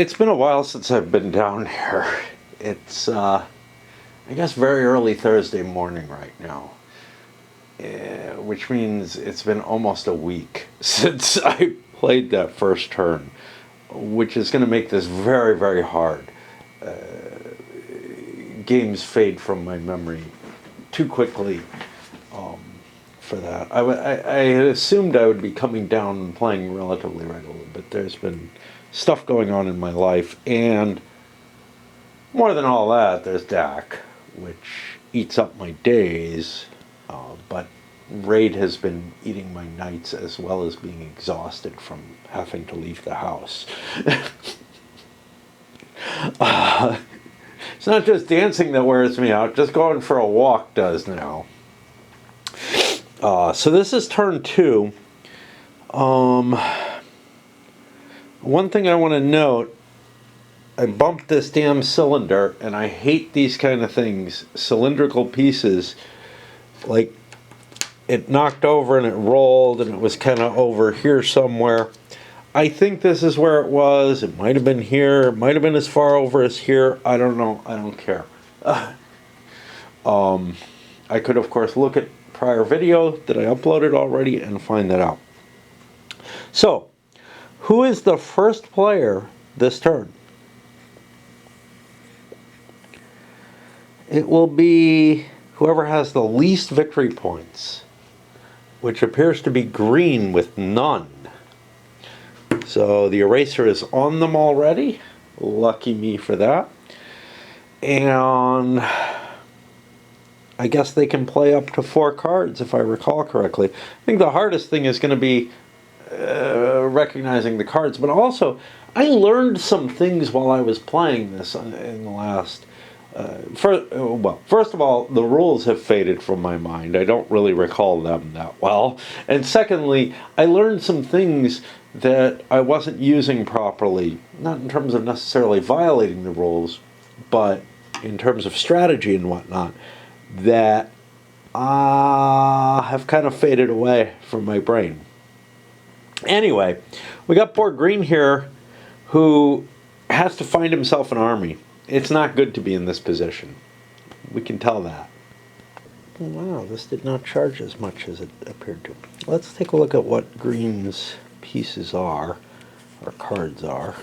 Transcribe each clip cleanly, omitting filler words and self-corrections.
It's been a while since I've been down here. It's, I guess, very early Thursday morning right now, which means it's been almost a week since I played that first turn, which is going to make this very, very hard. Games fade from my memory too quickly for that. I assumed I would be coming down and playing relatively regularly, but there's been stuff going on in my life, and more than all that, there's Dak, which eats up my days, but Raid has been eating my nights as well as being exhausted from having to leave the house. It's not just dancing that wears me out, just going for a walk does now. So this is turn 2. One thing I want to note, I bumped this damn cylinder, and I hate these kind of things. Cylindrical pieces, like it knocked over and it rolled and it was kind of over here somewhere. I think this is where it was. It might have been here. It might have been as far over as here. I don't know. I don't care. I could, of course, look at prior video that I uploaded already and find that out. So, who is the first player this turn? It will be whoever has the least victory points, which appears to be green with none. So the eraser is on them already. Lucky me for that. And I guess they can play up to 4 cards if I recall correctly. I think the hardest thing is going to be recognizing the cards, but also I learned some things while I was playing this in the last first of all, the rules have faded from my mind. I don't really recall them that well. And secondly, I learned some things that I wasn't using properly, not in terms of necessarily violating the rules, but in terms of strategy and whatnot, that have kind of faded away from my brain. Anyway, we got poor Green here, who has to find himself an army. It's not good to be in this position. We can tell that. Wow, this did not charge as much as it appeared to. Let's take a look at what Green's pieces are, or cards are,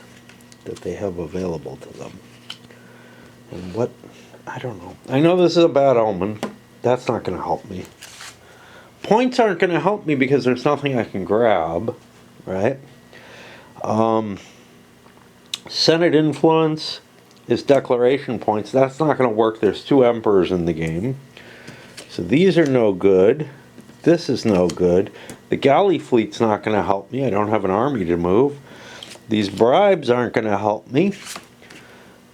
that they have available to them. And what, I don't know. I know this is a bad omen. That's not going to help me. Points aren't going to help me because there's nothing I can grab, right? Senate influence is declaration points. That's not going to work. There's 2 emperors in the game. So these are no good. This is no good. The galley fleet's not going to help me. I don't have an army to move. These bribes aren't going to help me.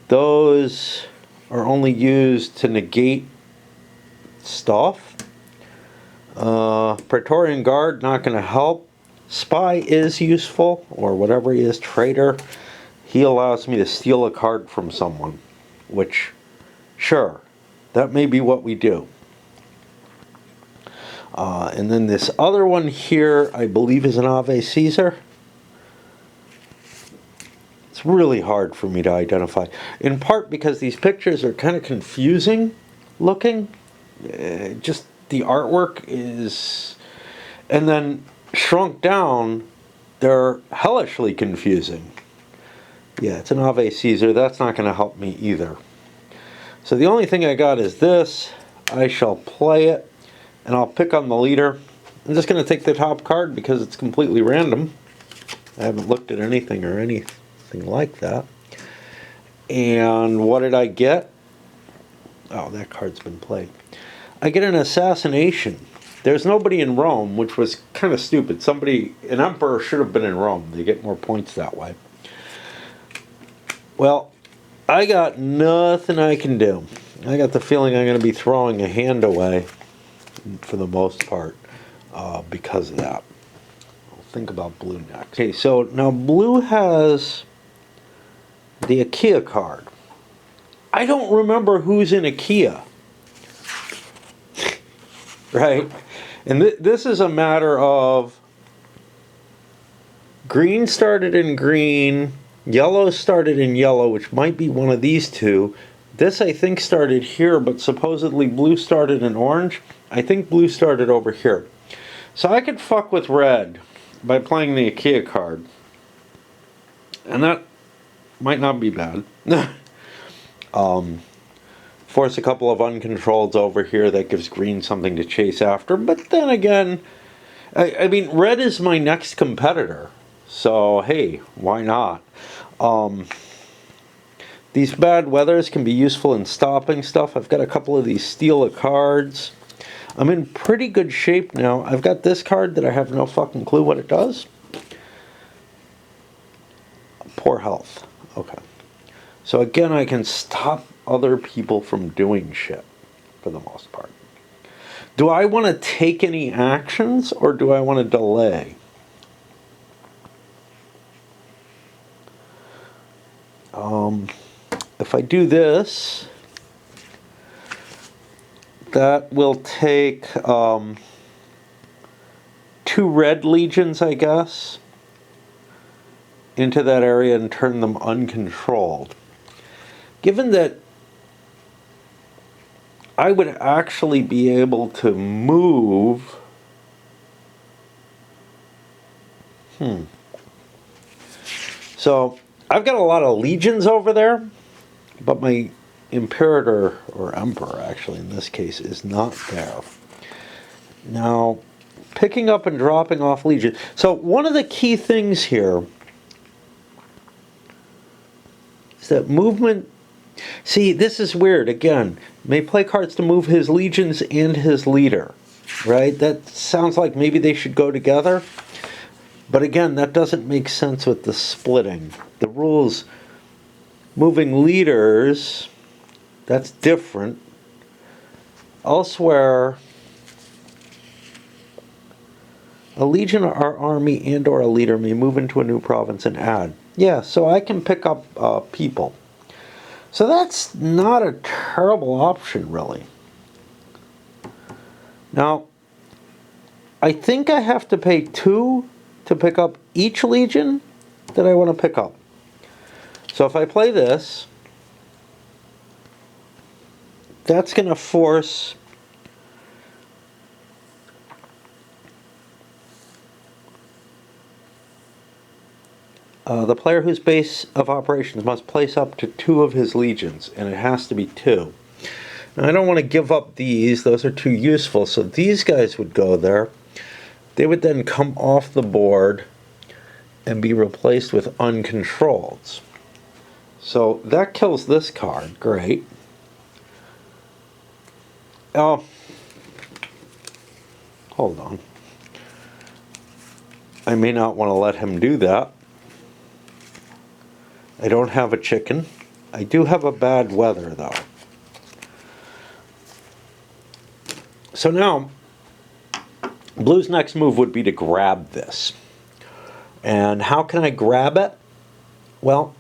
Those are only used to negate stuff. Praetorian Guard, not going to help. Spy is useful, or whatever he is, traitor. He allows me to steal a card from someone, which, sure, that may be what we do. And then this other one here, I believe, is an Ave Caesar. It's really hard for me to identify, in part because these pictures are kind of confusing looking. Just the artwork is, and then shrunk down, they're hellishly confusing. Yeah, it's an Ave Caesar. That's not going to help me either. So the only thing I got is this. I shall play it, and I'll pick on the leader. I'm just going to take the top card because it's completely random. I haven't looked at anything or anything like that. And what did I get? Oh, that card's been played. I get an assassination. There's nobody in Rome, which was kind of stupid. An emperor should have been in Rome. They get more points that way. Well, I got nothing I can do. I got the feeling I'm going to be throwing a hand away for the most part because of that. I'll think about blue next. Okay, so now blue has the IKEA card. I don't remember who's in IKEA. Right? And this is a matter of green started in green, Yellow started in yellow, which might be one of these two. This, I think, started here, but supposedly blue started in orange. I think blue started over here. So I could fuck with red by playing the IKEA card. And that might not be bad. Force a couple of uncontrolleds over here. That gives green something to chase after. But then again, I mean, red is my next competitor. So, hey, why not? These bad weathers can be useful in stopping stuff. I've got a couple of these steal cards. I'm in pretty good shape now. I've got this card that I have no fucking clue what it does. Poor health. Okay. So again, I can stop other people from doing shit for the most part. Do I want to take any actions or do I want to delay? If I do this, that will take 2 red legions, I guess, into that area and turn them uncontrolled. Given that I would actually be able to move... So, I've got a lot of legions over there, but my imperator, or emperor actually in this case, is not there. Now, picking up and dropping off legions. So one of the key things here is that movement... See, this is weird. Again, may play cards to move his legions and his leader. Right? That sounds like maybe they should go together. But again, that doesn't make sense with the splitting. The rules, moving leaders, that's different. Elsewhere, a legion or army and or a leader may move into a new province and add. Yeah, so I can pick up people. So that's not a terrible option, really. Now, I think I have to pay 2 to pick up each legion that I want to pick up. So if I play this, that's going to force the player whose base of operations must place up to 2 of his legions, and it has to be 2. Now I don't want to give up these, those are too useful, so these guys would go there. They would then come off the board and be replaced with uncontrolleds. So that kills this card. Great. Oh, hold on. I may not want to let him do that. I don't have a chicken. I do have a bad weather, though. So now, Blue's next move would be to grab this. And how can I grab it? Well,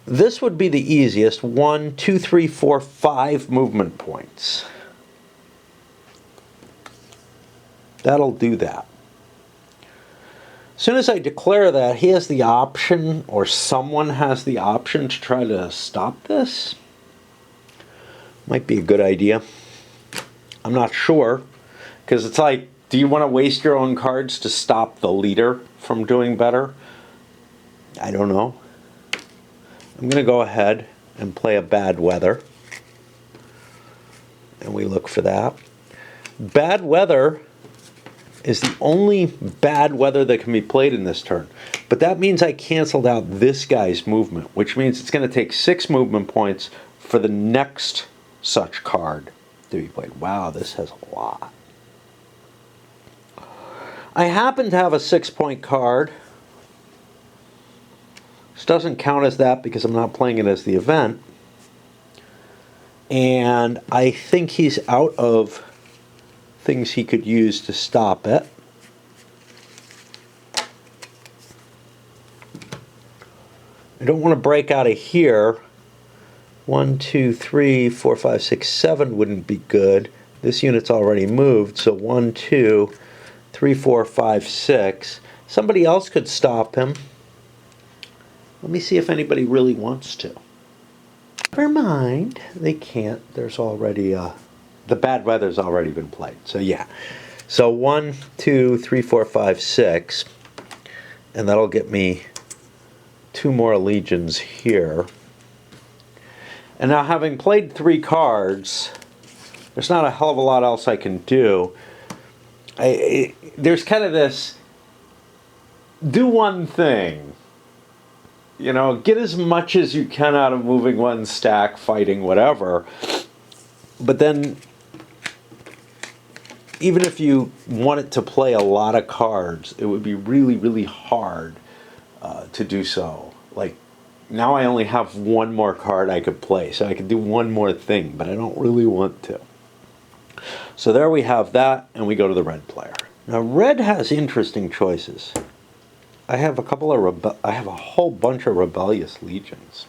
this would be the easiest. 1, 2, 3, 4, 5 movement points. That'll do that. As soon as I declare that, he has the option, or someone has the option to try to stop this. Might be a good idea. I'm not sure, because it's like, do you want to waste your own cards to stop the leader from doing better? I don't know. I'm going to go ahead and play a bad weather. And we look for that. Bad weather is the only bad weather that can be played in this turn. But that means I canceled out this guy's movement, which means it's going to take 6 movement points for the next such card to be played. Wow, this has a lot. I happen to have a 6-point card. This doesn't count as that because I'm not playing it as the event. And I think he's out of things he could use to stop it. I don't want to break out of here. 1, 2, 3, 4, 5, 6, 7 wouldn't be good. This unit's already moved, so 1, 2, 3, 4, 5, 6. Somebody else could stop him. Let me see if anybody really wants to. Never mind. They can't. There's already the bad weather's already been played. So yeah. So 1, 2, 3, 4, 5, 6. And that'll get me 2 more legions here. And now, having played 3 cards, there's not a hell of a lot else I can do. There's kind of this, do one thing. You know, get as much as you can out of moving one stack, fighting, whatever. But then, even if you wanted to play a lot of cards, it would be really, really hard to do so. Like, now I only have 1 more card I could play, so I could do 1 more thing, but I don't really want to. So there we have that, and we go to the red player. Now, red has interesting choices. I have a couple of I have a whole bunch of rebellious legions.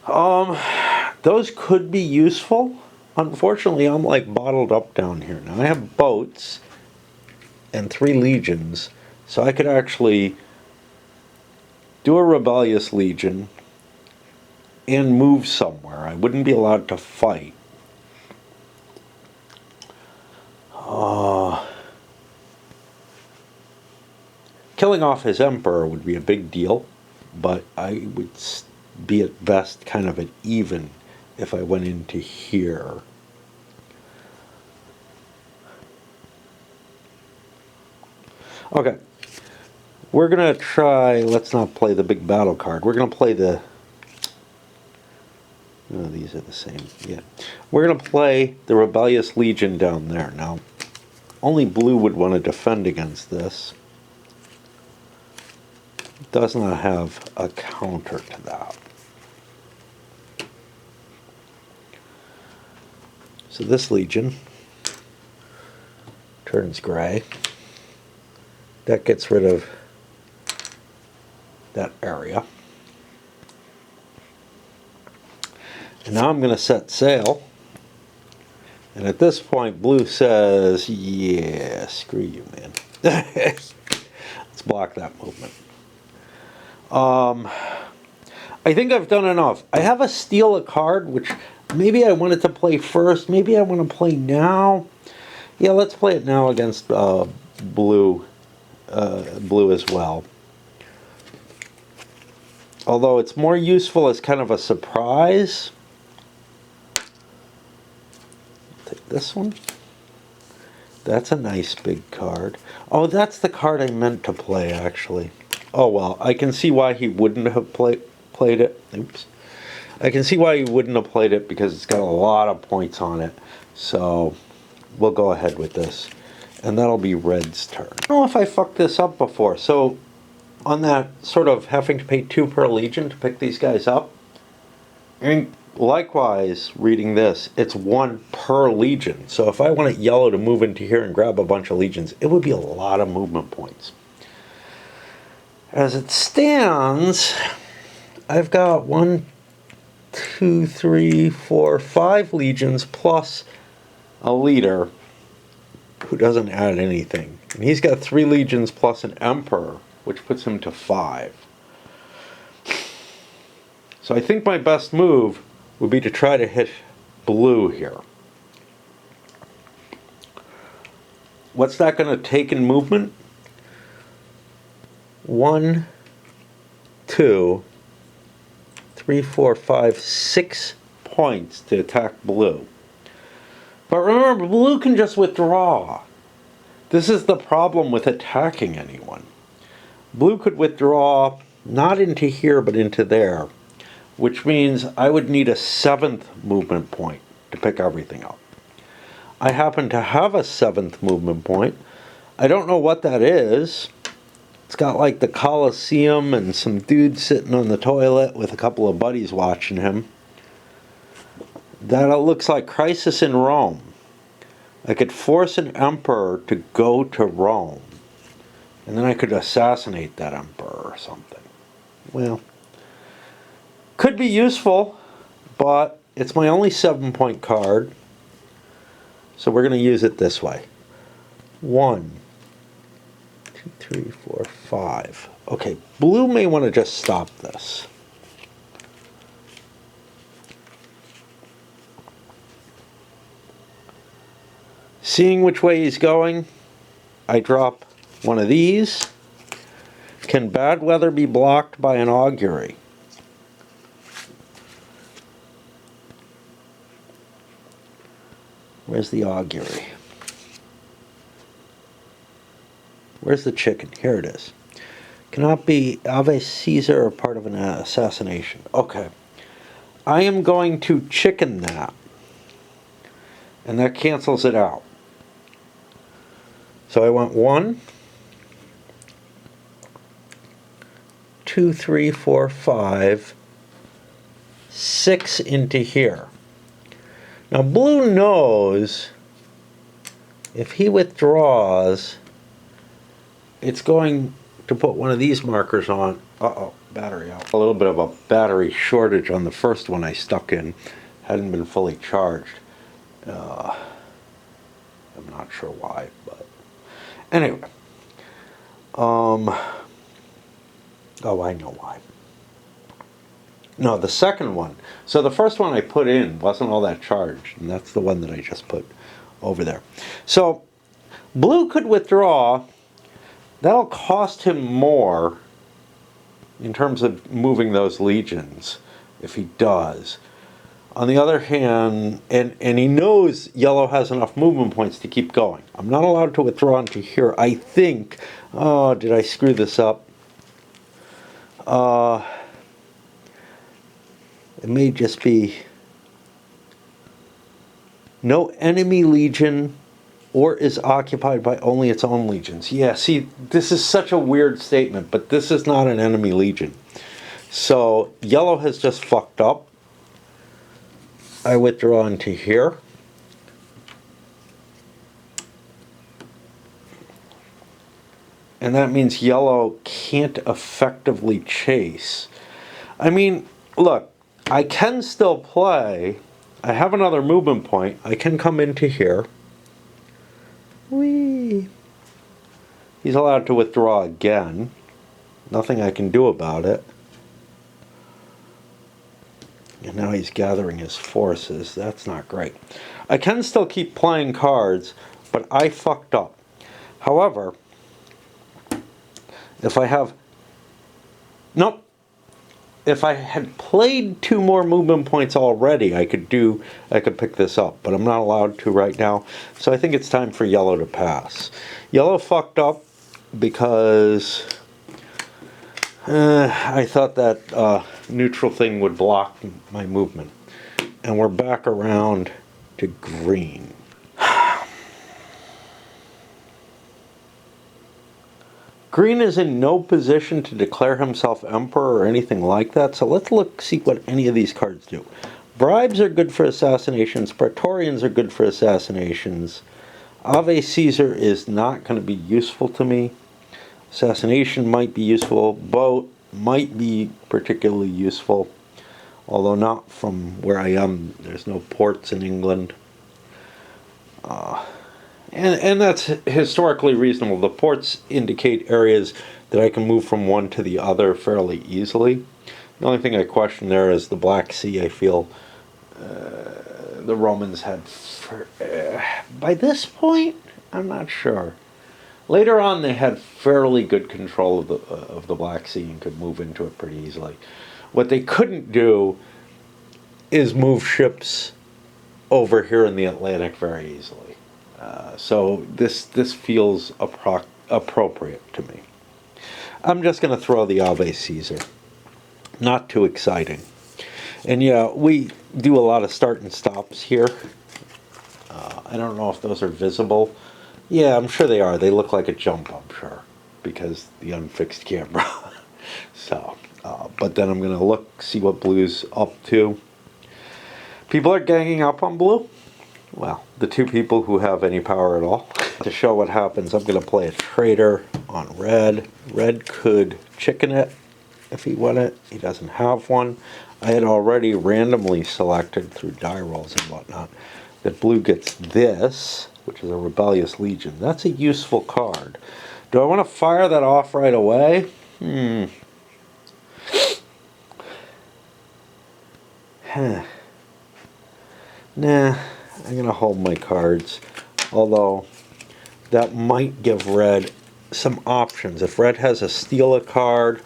Those could be useful. Unfortunately, I'm like bottled up down here. Now I have boats and 3 legions, so I could actually do a rebellious legion and move somewhere. I wouldn't be allowed to fight. Killing off his emperor would be a big deal, but I would be at best kind of at even if I went into here. Okay, we're going to try, let's not play the big battle card. We're going to play the, no, these are the same, yeah. We're going to play the Rebellious Legion down there. Now, only blue would want to defend against this. It does not have a counter to that. So this legion turns gray. That gets rid of that area. And now I'm going to set sail. And at this point, blue says, yeah, screw you, man. Let's block that movement. I think I've done enough. I have a steal a card, which maybe I wanted to play first. Maybe I want to play now. Yeah, let's play it now against blue as well. Although it's more useful as kind of a surprise. Take this one. That's a nice big card. Oh, that's the card I meant to play, actually. Oh, well, I can see why he wouldn't have played it. Oops. I can see why he wouldn't have played it because it's got a lot of points on it. So we'll go ahead with this. And that'll be red's turn. I don't know if I fucked this up before. So on that sort of having to pay 2 per legion to pick these guys up, and likewise, reading this, it's 1 per legion. So if I wanted yellow to move into here and grab a bunch of legions, it would be a lot of movement points. As it stands, I've got 1, 2, 3, 4, 5 legions plus a leader who doesn't add anything. And he's got 3 legions plus an emperor, which puts him to 5. So I think my best move would be to try to hit blue here. What's that going to take in movement? 1, 2, 3, 4, 5, 6 points to attack blue. But remember, blue can just withdraw. This is the problem with attacking anyone. Blue could withdraw not into here but into there, which means I would need a 7th movement point to pick everything up. I happen to have a 7th movement point. I don't know what that is. It's got like the Colosseum and some dude sitting on the toilet with a couple of buddies watching him. That looks like Crisis in Rome. I could force an emperor to go to Rome. And then I could assassinate that emperor or something. Well, could be useful, but it's my only 7-point card. So we're going to use it this way. 1, 3, 4, 5. Okay, blue may want to just stop this. Seeing which way he's going, I drop one of these. Can bad weather be blocked by an augury? Where's the augury? Where's the chicken? Here it is. Cannot be Ave Caesar or part of an assassination. Okay. I am going to chicken that. And that cancels it out. So I want 1, 2, 3, 4, 5, 6 into here. Now blue knows if he withdraws, it's going to put one of these markers on. Uh-oh, battery out. A little bit of a battery shortage on the first one I stuck in. Hadn't been fully charged. I'm not sure why, but anyway. Oh, I know why. No, the second one. So the first one I put in wasn't all that charged, and that's the one that I just put over there. So blue could withdraw. That'll cost him more in terms of moving those legions if he does. On the other hand, and he knows yellow has enough movement points to keep going. I'm not allowed to withdraw into here. I think, oh, did I screw this up? It may just be no enemy legion or is occupied by only its own legions. Yeah, see, this is such a weird statement, but this is not an enemy legion. So yellow has just fucked up. I withdraw into here. And that means yellow can't effectively chase. I mean, look, I can still play. I have another movement point. I can come into here. Whee! He's allowed to withdraw again. Nothing I can do about it. And now he's gathering his forces. That's not great. I can still keep playing cards, but I fucked up. However, if I have... Nope. If I had played 2 more movement points already, I could pick this up, but I'm not allowed to right now. So I think it's time for yellow to pass. Yellow fucked up because I thought that neutral thing would block my movement. And we're back around to green. Green is in no position to declare himself emperor or anything like that, so let's see what any of these cards do. Bribes are good for assassinations. Praetorians are good for assassinations. Ave Caesar is not going to be useful to me. Assassination might be useful. Boat might be particularly useful, although not from where I am. There's no ports in England. And that's historically reasonable. The ports indicate areas that I can move from one to the other fairly easily. The only thing I question there is the Black Sea. I feel the Romans had... by this point, I'm not sure. Later on, they had fairly good control of the Black Sea and could move into it pretty easily. What they couldn't do is move ships over here in the Atlantic very easily. So this feels appropriate to me. I'm just going to throw the Ave Caesar. Not too exciting. And yeah, we do a lot of start and stops here. I don't know if those are visible. Yeah, I'm sure they are. They look like a jump, I'm sure, because the unfixed camera. So, but then I'm going to look, see what blue's up to. People are ganging up on blue. Well, the 2 people who have any power at all. To show what happens, I'm going to play a traitor on red. Red could chicken it if he won it. He doesn't have one. I had already randomly selected through die rolls and whatnot that blue gets this, which is a rebellious legion. That's a useful card. Do I want to fire that off right away? Nah, I'm going to hold my cards. Although, that might give red some options. If red has a steal a card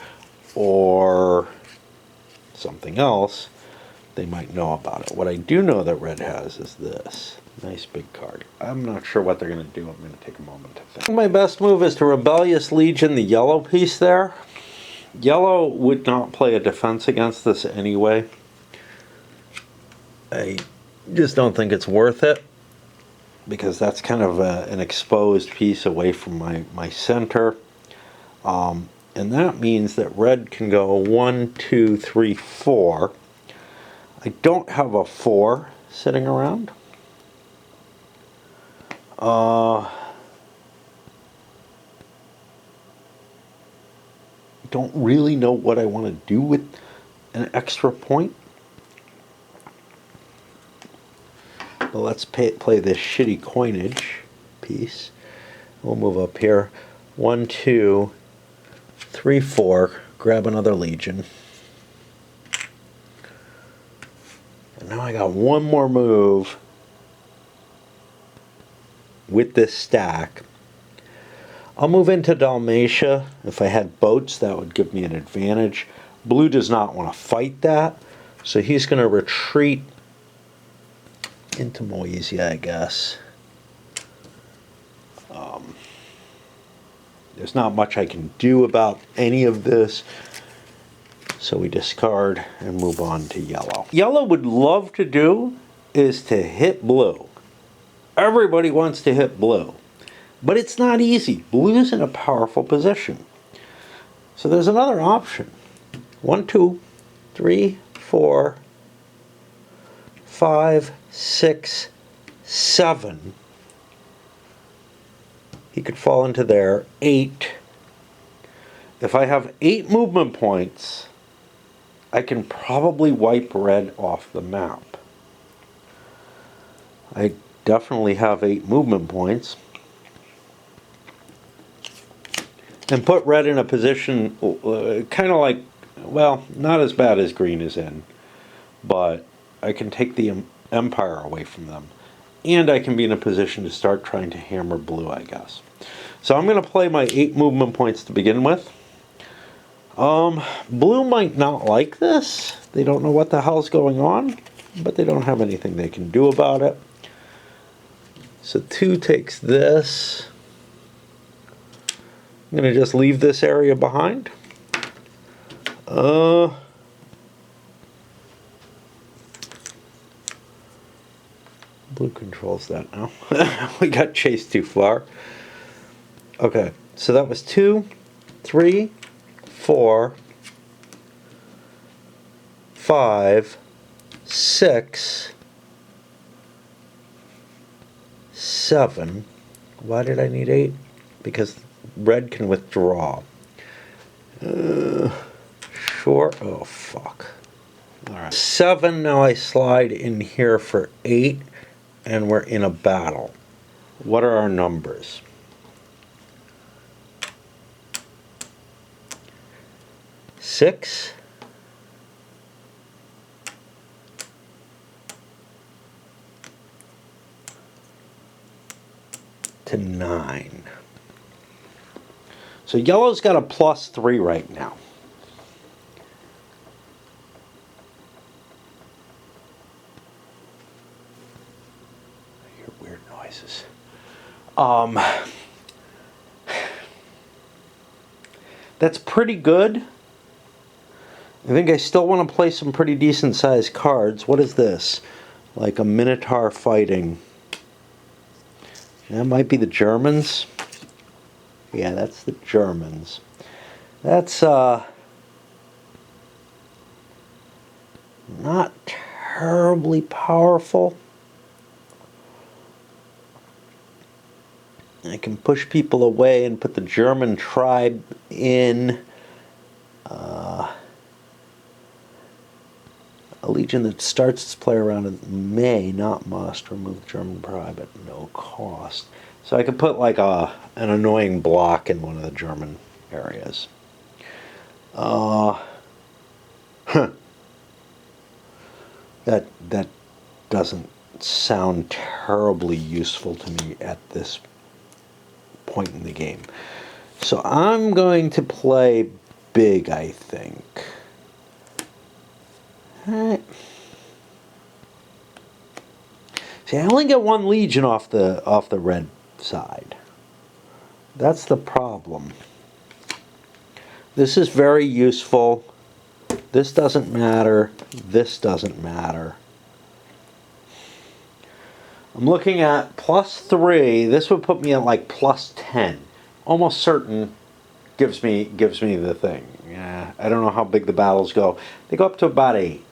or something else, they might know about it. What I do know that red has is this. Nice big card. I'm not sure what they're going to do. I'm going to take a moment to think. My best move is to Rebellious Legion the yellow piece there. Yellow would not play a defense against this anyway. I just don't think it's worth it, because that's kind of an exposed piece away from my center. And that means that red can go 1, 2, 3, 4. I don't have a 4 sitting around. Don't really know what I want to do with an extra point. But let's play this shitty coinage piece. We'll move up here. 1, 2, 3, 4. Grab another Legion. And now I got one more move with this stack. I'll move into Dalmatia. If I had boats, that would give me an advantage. Blue does not want to fight that, so he's going to retreat into Moesia, I guess. There's not much I can do about any of this, so we discard and move on to yellow. Yellow would love to do is to hit blue. Everybody wants to hit blue. But it's not easy. Blue's in a powerful position. So there's another option. 1, 2, 3, 4, 5, 6, 7. He could fall into there. 8. If I have 8 movement points, I can probably wipe red off the map. I definitely have 8 movement points. And put red in a position kind of like, well, not as bad as green is in, but I can take the Empire away from them. And I can be in a position to start trying to hammer blue, I guess. So I'm going to play my 8 movement points to begin with. Blue might not like this. They don't know what the hell's going on, but they don't have anything they can do about it. So 2 takes this. I'm going to just leave this area behind. Blue controls that now. We got chased too far. Okay, so that was 2, 3, 4, 5, 6, 7. Why did I need 8? Because red can withdraw. Sure. Oh, fuck. Alright. 7, now I slide in here for 8, and we're in a battle. What are our numbers? Six. To 9. So yellow's got a +3 right now. I hear weird noises. That's pretty good. I think I still want to play some pretty decent sized cards. What is this? Like a Minotaur fighting. That might be the Germans. Yeah, that's the Germans. That's not terribly powerful. I can push people away and put the German tribe in. A legion that starts its play around in may, not must, remove the German tribe at no cost. So I could put like an annoying block in one of the German areas. That doesn't sound terribly useful to me at this point in the game. So I'm going to play big, I think. Alright. See, I only get one legion off the red side. That's the problem. This is very useful. This doesn't matter. This doesn't matter. I'm looking at +3. This would put me at like +10. Almost certain gives me the thing. Yeah, I don't know how big the battles go. They go up to about 8.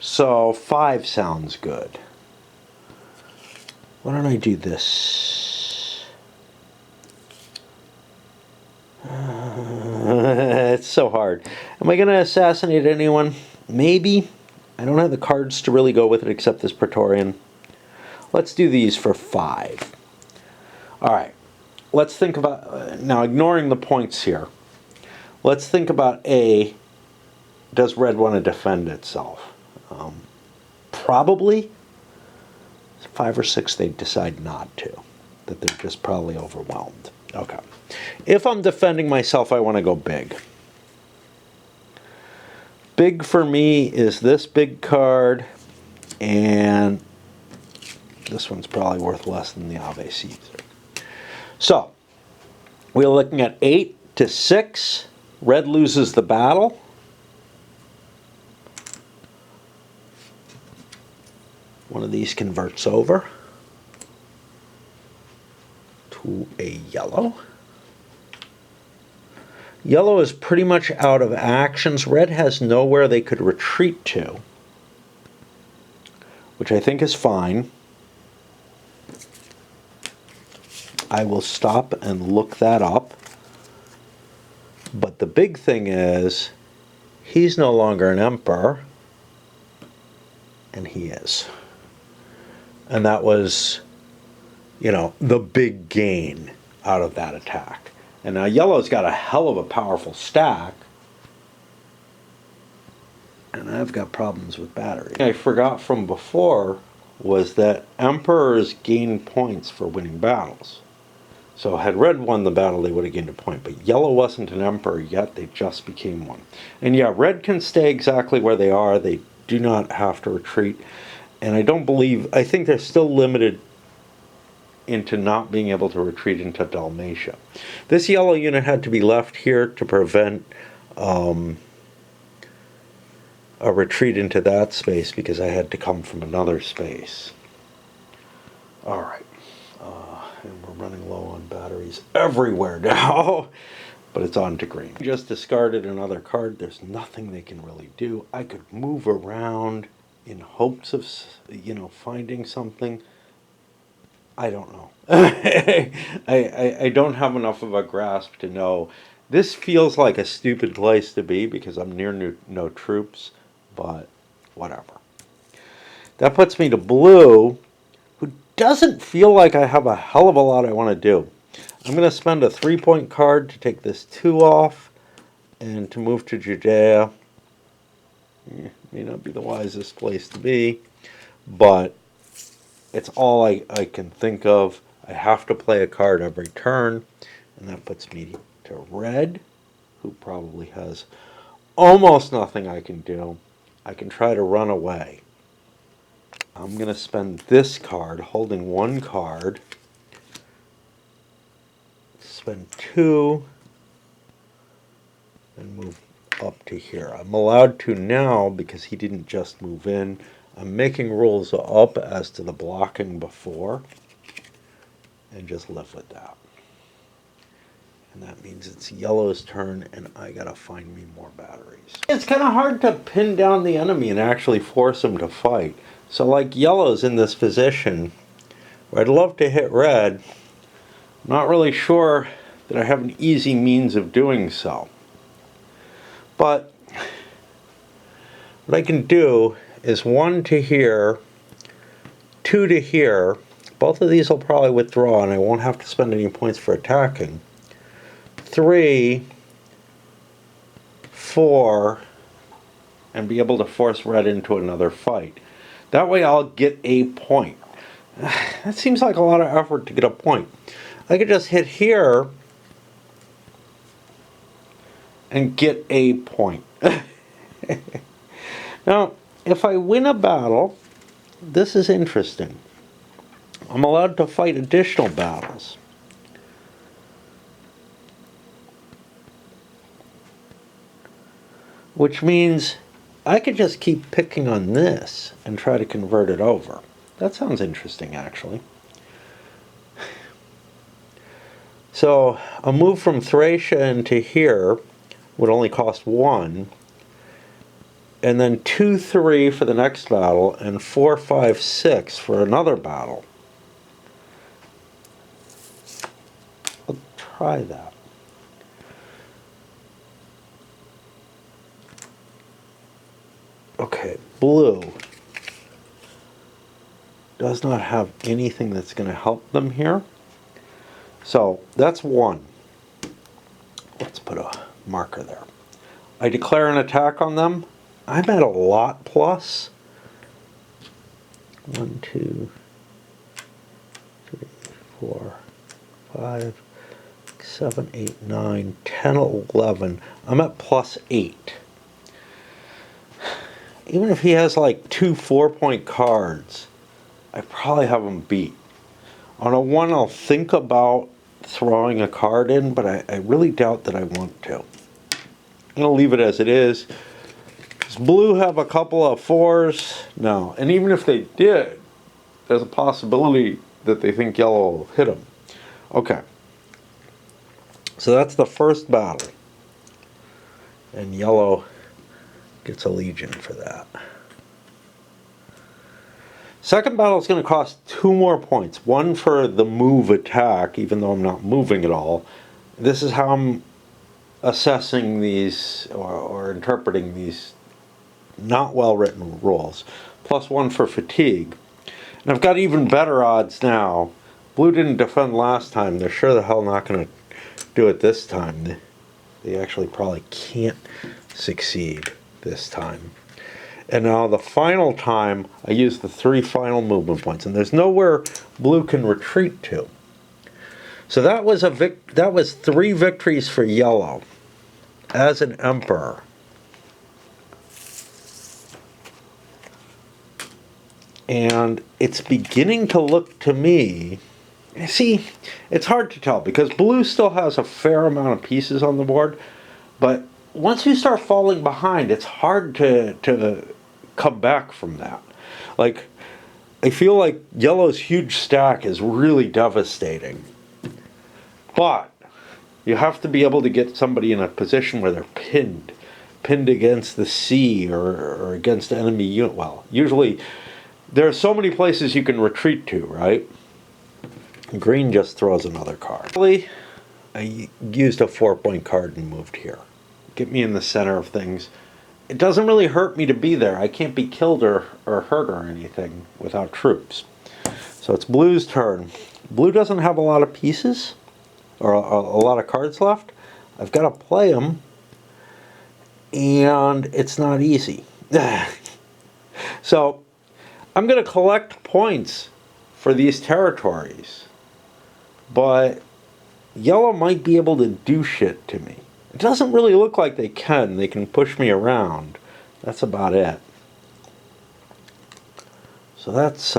So 5 sounds good. Why don't I do this? It's so hard. Am I going to assassinate anyone? Maybe. I don't have the cards to really go with it except this Praetorian. Let's do these for 5. Alright. Let's think about... now, ignoring the points here. Let's think about A. Does red want to defend itself? Probably. 5 or 6 they decide not to. That they're just probably overwhelmed. Okay. If I'm defending myself, I want to go big. Big for me is this big card, and this one's probably worth less than the Ave Caesar. So, we're looking at 8 to 6. Red loses the battle. One of these converts over to a yellow. Yellow is pretty much out of actions. Red has nowhere they could retreat to, which I think is fine. I will stop and look that up. But the big thing is, he's no longer an emperor, and he is. And that was, you know, the big gain out of that attack. And now yellow's got a hell of a powerful stack. And I've got problems with battery. I forgot from before was that emperors gain points for winning battles. So had red won the battle, they would have gained a point. But yellow wasn't an emperor yet, they just became one. And yeah, red can stay exactly where they are. They do not have to retreat. And I think they're still limited into not being able to retreat into Dalmatia. This yellow unit had to be left here to prevent a retreat into that space because I had to come from another space. Alright. And we're running low on batteries everywhere now. But it's on to green. Just discarded another card. There's nothing they can really do. I could move around in hopes of, you know, finding something. I don't know. I don't have enough of a grasp to know. This feels like a stupid place to be because I'm near no troops, but whatever. That puts me to blue, who doesn't feel like I have a hell of a lot I want to do. I'm going to spend a 3-point card to take this 2 off and to move to Judea. May not be the wisest place to be, but it's all I can think of. I have to play a card every turn, and that puts me to red, who probably has almost nothing I can do. I can try to run away. I'm going to spend this card, holding 1 card, spend 2, and move up to here. I'm allowed to now because he didn't just move in. I'm making rules up as to the blocking before, and just live with that. And that means it's yellow's turn, and I gotta find me more batteries. It's kind of hard to pin down the enemy and actually force him to fight. So like yellow's in this position where I'd love to hit red. I'm not really sure that I have an easy means of doing so. But what I can do is 1 to here, 2 to here, Both of these will probably withdraw, and I won't have to spend any points for attacking. 3, 4, and be able to force red into another fight. That way I'll get a point. That seems like a lot of effort to get a point. I could just hit here and get a point. Now, if I win a battle, this is interesting. I'm allowed to fight additional battles. Which means I could just keep picking on this and try to convert it over. That sounds interesting, actually. So a move from Thracia into here would only cost 1. And then 2, 3 for the next battle, and 4, 5, 6 for another battle. I'll try that. Okay, blue does not have anything that's going to help them here. So that's 1. Let's put a marker there. I declare an attack on them. I'm at a lot plus. 1, 2, 3, 4, 5, 7, 8, 9, 10, 11. I'm at plus 8. Even if he has like 2 4-point cards, I probably have him beat. On a 1, I'll think about throwing a card in, but I really doubt that I want to. I'm going to leave it as it is. Does blue have a couple of 4s? No. And even if they did, there's a possibility that they think yellow will hit them. Okay. So that's the first battle. And yellow gets a legion for that. Second battle is going to cost 2 more points. 1 for the move attack, even though I'm not moving at all. This is how I'm assessing these or interpreting these not well-written rules. Plus 1 for fatigue. And I've got even better odds now. Blue didn't defend last time. They're sure the hell not going to do it this time. They actually probably can't succeed this time. And now the final time, I use the 3 final movement points, and there's nowhere blue can retreat to. So that was that was 3 victories for yellow as an emperor. And it's beginning to look to me, see, it's hard to tell because blue still has a fair amount of pieces on the board, but once you start falling behind, it's hard to come back from that. Like, I feel like yellow's huge stack is really devastating. But you have to be able to get somebody in a position where they're pinned against the sea or against enemy unit. Well, usually there are so many places you can retreat to, right? Green just throws another card. I used a 4-point card and moved here. Get me in the center of things. It doesn't really hurt me to be there. I can't be killed or hurt or anything without troops. So it's blue's turn. Blue doesn't have a lot of pieces or a lot of cards left. I've got to play them, and it's not easy. So I'm going to collect points for these territories, but yellow might be able to do shit to me. It doesn't really look like they can. They can push me around. That's about it. So that's,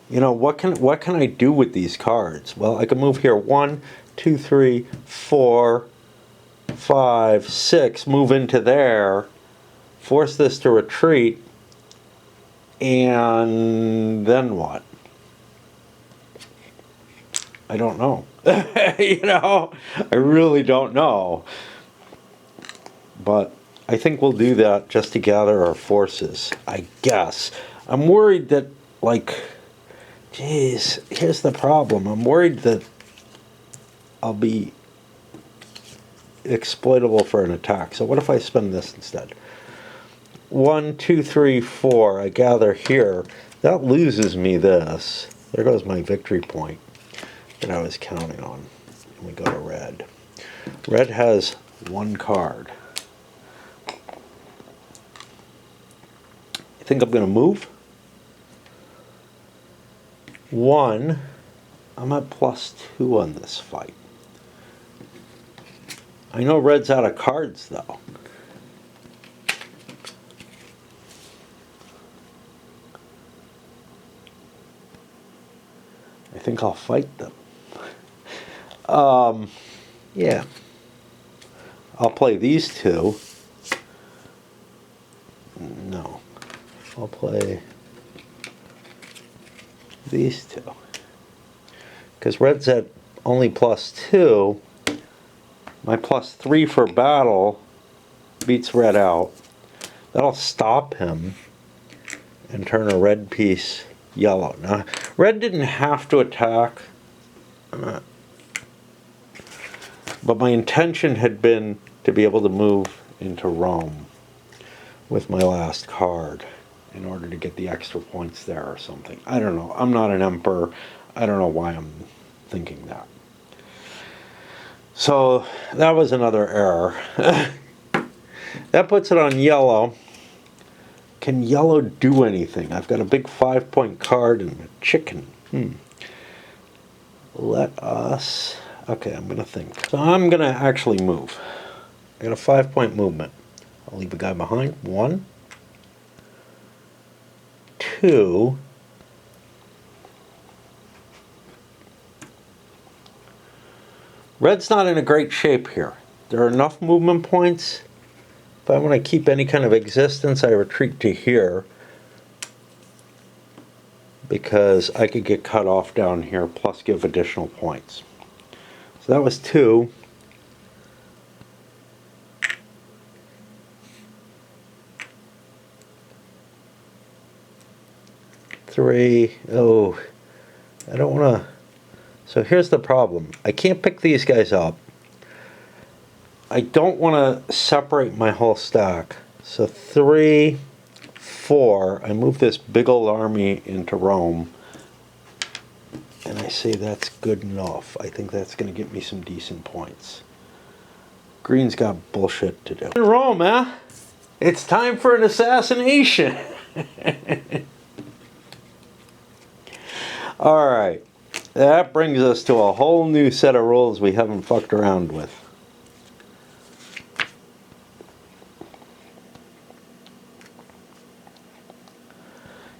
you know, what can I do with these cards? Well, I can move here 1, 2, 3, 4, 5, 6, move into there, force this to retreat, and then what? I don't know. You know, I really don't know. But I think we'll do that just to gather our forces, I guess. I'm worried that, like, geez, here's the problem. I'm worried that I'll be exploitable for an attack. So what if I spend this instead? 1, 2, 3, 4. I gather here. That loses me this. There goes my victory point that I was counting on. And we go to red. Red has one card. I think I'm going to move. 1. I'm at +2 on this fight. I know red's out of cards, though. I think I'll fight them. Yeah. I'll play these two. No. I'll play these two. Because red's at only +2. My +3 for battle beats red out. That'll stop him and turn a red piece yellow. Now, red didn't have to attack, but my intention had been to be able to move into Rome with my last card in order to get the extra points there or something. I don't know. I'm not an emperor. I don't know why I'm thinking that. So that was another error. That puts it on yellow. Can yellow do anything? I've got a big 5-point card and a chicken. Let us... Okay, I'm going to think. So I'm going to actually move. I got a 5-point movement. I'll leave a guy behind. 1, 2... Red's not in a great shape here. There are enough movement points. If I want to keep any kind of existence, I retreat to here, because I could get cut off down here, plus give additional points. So that was 2. Three. Oh, I don't want to... So here's the problem. I can't pick these guys up. I don't want to separate my whole stack. So 3, 4. I move this big old army into Rome. And I say that's good enough. I think that's going to get me some decent points. Green's got bullshit to do. In Rome, eh? It's time for an assassination. All right. That brings us to a whole new set of rules we haven't fucked around with.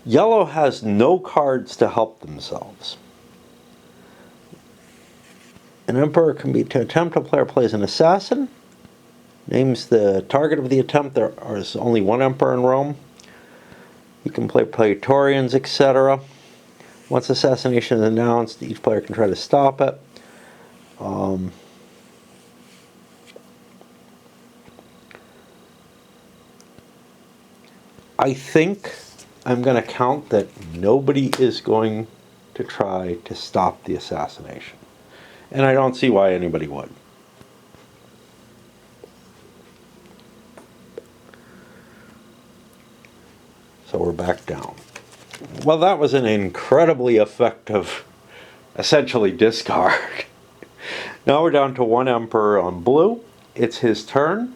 Yellow has no cards to help themselves. An emperor can be to attempt a player plays an assassin, names the target of the attempt. There is only one emperor in Rome. You can play Praetorians, etc. Once assassination is announced, each player can try to stop it. I think I'm going to count that nobody is going to try to stop the assassination. And I don't see why anybody would. So we're back down. Well, that was an incredibly effective, essentially, discard. Now we're down to one emperor on blue. It's his turn.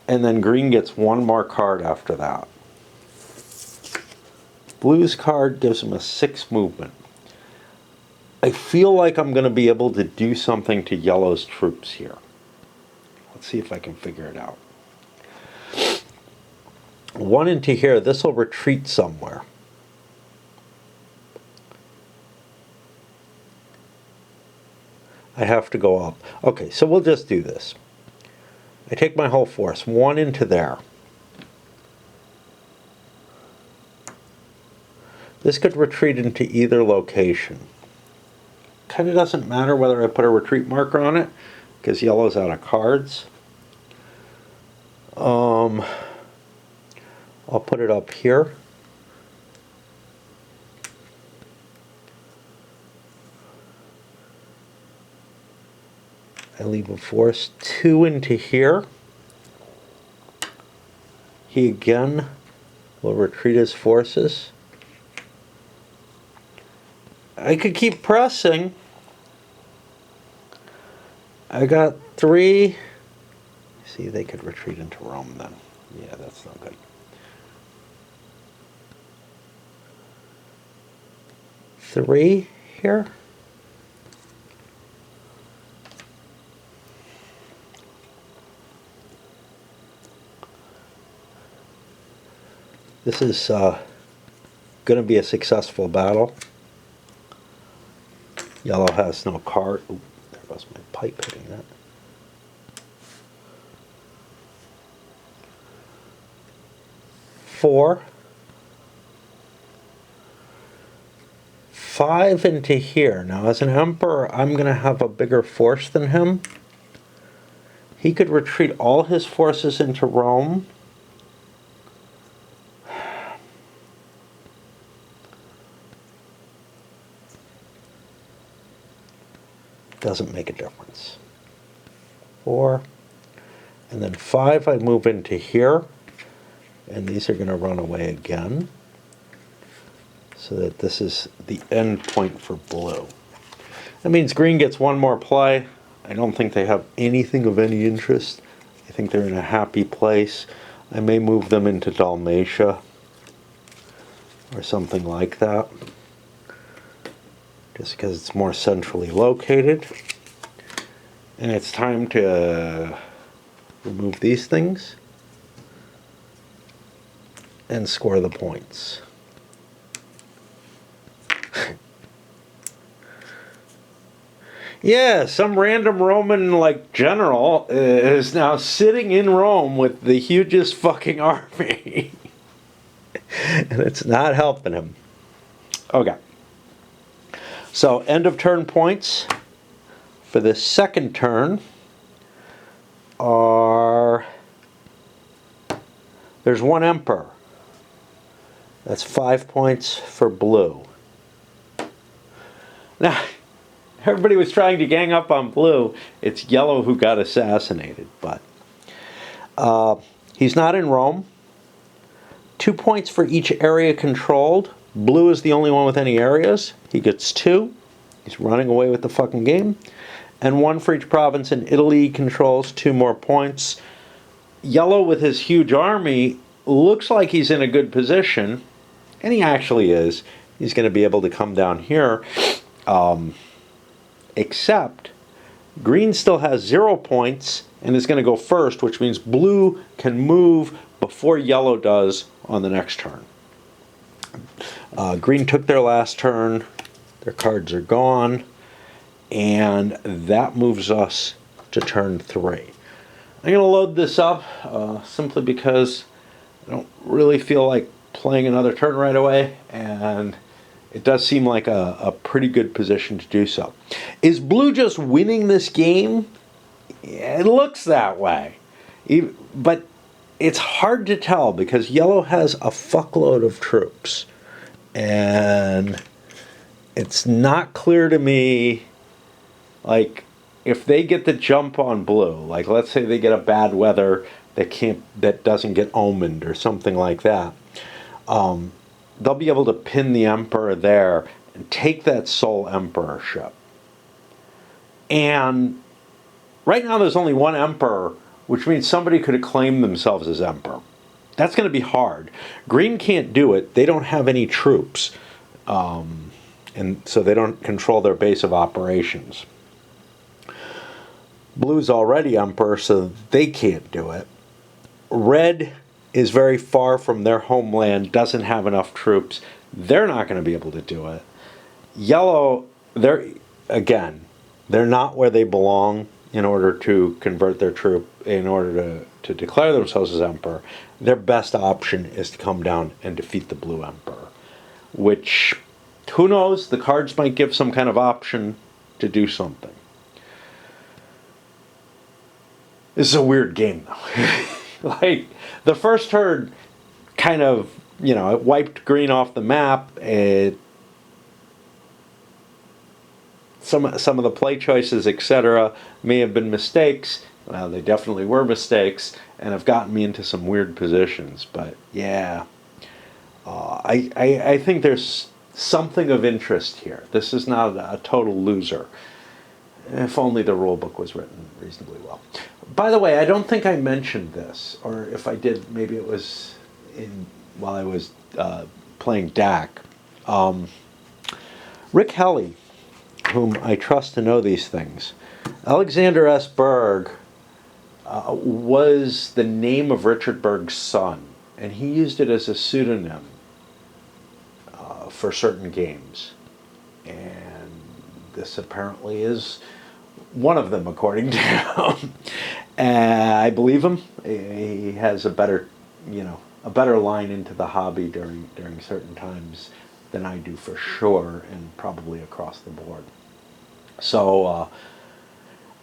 And then green gets one more card after that. Blue's card gives him a 6 movement. I feel like I'm going to be able to do something to yellow's troops here. Let's see if I can figure it out. 1 into here, this will retreat somewhere. I have to go up. Okay, so we'll just do this. I take my whole force, 1 into there. This could retreat into either location. Kind of doesn't matter whether I put a retreat marker on it, because yellow's out of cards. I'll put it up here. I leave a force 2 into here. He again will retreat his forces. I could keep pressing. I got 3. See, they could retreat into Rome then. Yeah, that's not good. 3 here. This is going to be a successful battle. Yellow has no card. Ooh, there goes my pipe hitting that. Four. 5 into here. Now, as an emperor, I'm going to have a bigger force than him. He could retreat all his forces into Rome. Doesn't make a difference. 4. And then 5, I move into here. And these are going to run away again. So that this is the end point for blue. That means green gets one more play. I don't think they have anything of any interest. I think they're in a happy place. I may move them into Dalmatia or something like that, just because it's more centrally located. And it's time to remove these things and score the points. Yeah, some random Roman general is now sitting in Rome with the hugest fucking army. And it's not helping him. Okay. So end of turn points for the second turn are, there's 1 emperor. That's 5 points for blue. Now, everybody was trying to gang up on blue. It's yellow who got assassinated, but he's not in Rome. 2 points for each area controlled. Blue is the only one with any areas. He gets 2. He's running away with the fucking game. And 1 for each province in Italy controls, 2 more points. Yellow with his huge army looks like he's in a good position, and he actually is. He's going to be able to come down here. Except green still has 0 points and is going to go first, which means blue can move before yellow does on the next turn. Green took their last turn. Their cards are gone. And that moves us to turn 3. I'm going to load this up simply because I don't really feel like playing another turn right away, and it does seem like a pretty good position to do so. Is blue just winning this game? It looks that way. But it's hard to tell because yellow has a fuckload of troops. And it's not clear to me, if they get the jump on blue, let's say they get a bad weather that doesn't get omened or something like that. They'll be able to pin the emperor there and take that sole emperorship. And right now there's only 1 emperor, which means somebody could acclaim themselves as emperor. That's going to be hard. Green can't do it. They don't have any troops. And so they don't control their base of operations. Blue's already emperor, so they can't do it. Red is very far from their homeland, doesn't have enough troops. They're not going to be able to do it. Yellow, they're not where they belong in order to convert their troop, in order to declare themselves as emperor. Their best option is to come down and defeat the blue emperor, which, who knows, the cards might give some kind of option to do something. This is a weird game, though. The first turn kind of, it wiped green off the map. Some of the play choices, etc., may have been mistakes. Well, they definitely were mistakes, and have gotten me into some weird positions. But yeah, I think there's something of interest here. This is not a total loser. If only the rule book was written reasonably well. By the way, I don't think I mentioned this, or if I did, maybe it was while I was playing DAC. Rick Helly, whom I trust to know these things, Alexander S. Berg was the name of Richard Berg's son, and he used it as a pseudonym for certain games. And this apparently is one of them, according to him. I believe him. He has a better line into the hobby during certain times than I do, for sure, and probably across the board. So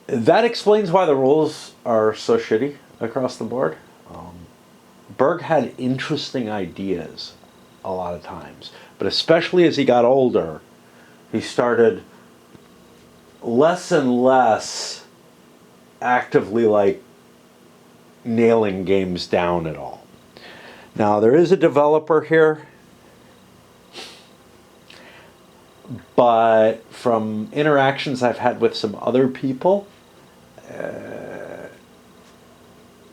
that explains why the rules are so shitty across the board. Berg had interesting ideas a lot of times, but especially as he got older, he started less and less actively nailing games down at all. Now, there is a developer here, but from interactions I've had with some other people,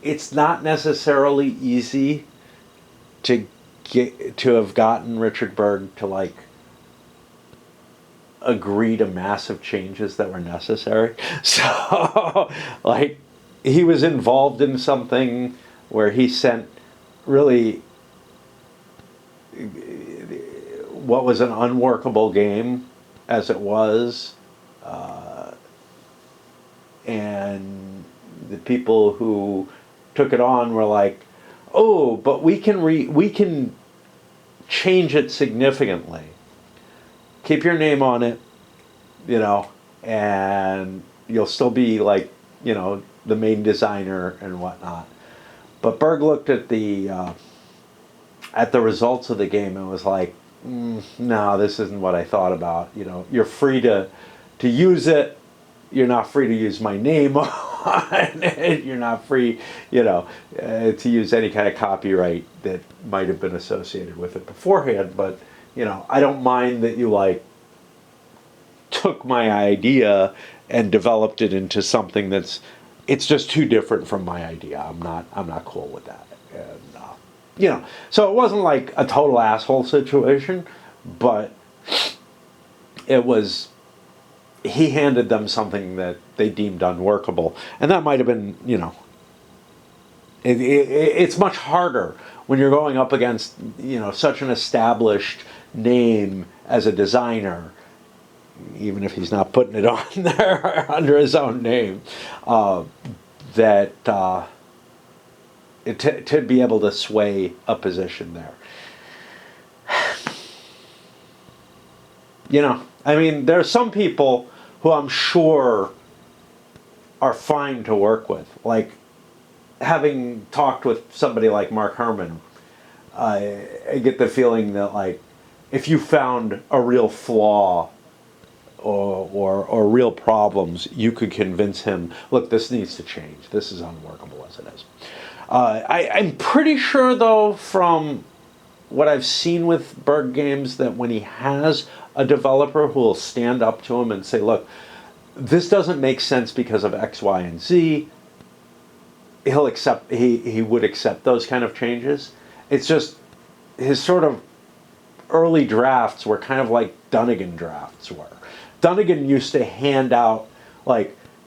it's not necessarily easy to have gotten Richard Berg to agree to massive changes that were necessary. So he was involved in something where he sent really what was an unworkable game as it was, and the people who took it on were like, oh, but we can change it significantly. Keep your name on it, and you'll still be the main designer and whatnot. But Berg looked at the results of the game and was like, no, this isn't what I thought about. You're free to use it. You're not free to use my name on it. You're not free, to use any kind of copyright that might have been associated with it beforehand. But, I don't mind that you took my idea and developed it into something it's just too different from my idea. I'm not cool with that. And, so it wasn't like a total asshole situation, but it was, he handed them something that they deemed unworkable. And that might have been, it's much harder when you're going up against, such an established name as a designer, even if he's not putting it on there under his own name, to be able to sway a position there. There are some people who I'm sure are fine to work with. Having talked with somebody like Mark Herman, I get the feeling that if you found a real flaw or real problems, you could convince him, look, this needs to change. This is unworkable as it is. I'm pretty sure, though, from what I've seen with Berg games, that when he has a developer who will stand up to him and say, look, this doesn't make sense because of X, Y, and Z, he would accept those kind of changes. It's just his sort of early drafts were kind of like Dunnigan drafts were. Dunnigan used to hand out,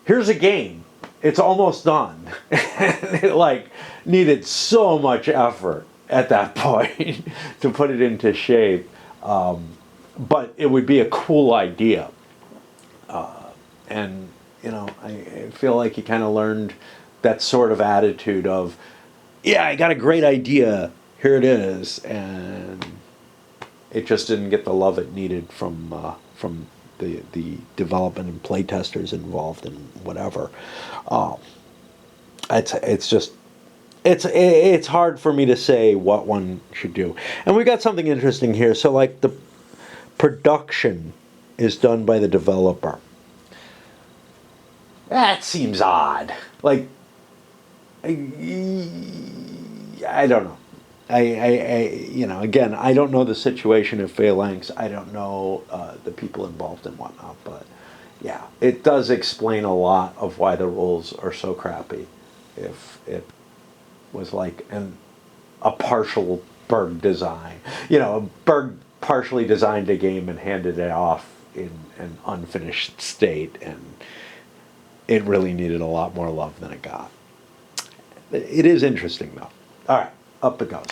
here's a game, it's almost done. And it needed so much effort at that point to put it into shape. But it would be a cool idea. And, I feel like he kind of learned that sort of attitude of, yeah, I got a great idea, here it is. And it just didn't get the love it needed from the development and play testers involved and whatever. It's hard for me to say what one should do. And we got something interesting here. So the production is done by the developer. That seems odd. I don't know. you know, again, I don't know the situation of Phalanx. I don't know the people involved and whatnot, but yeah, it does explain a lot of why the rules are so crappy. If it was like a partial Berg design, you know, Berg partially designed a game and handed it off in an unfinished state, and it really needed a lot more love than it got. It is interesting though. All right, up it goes.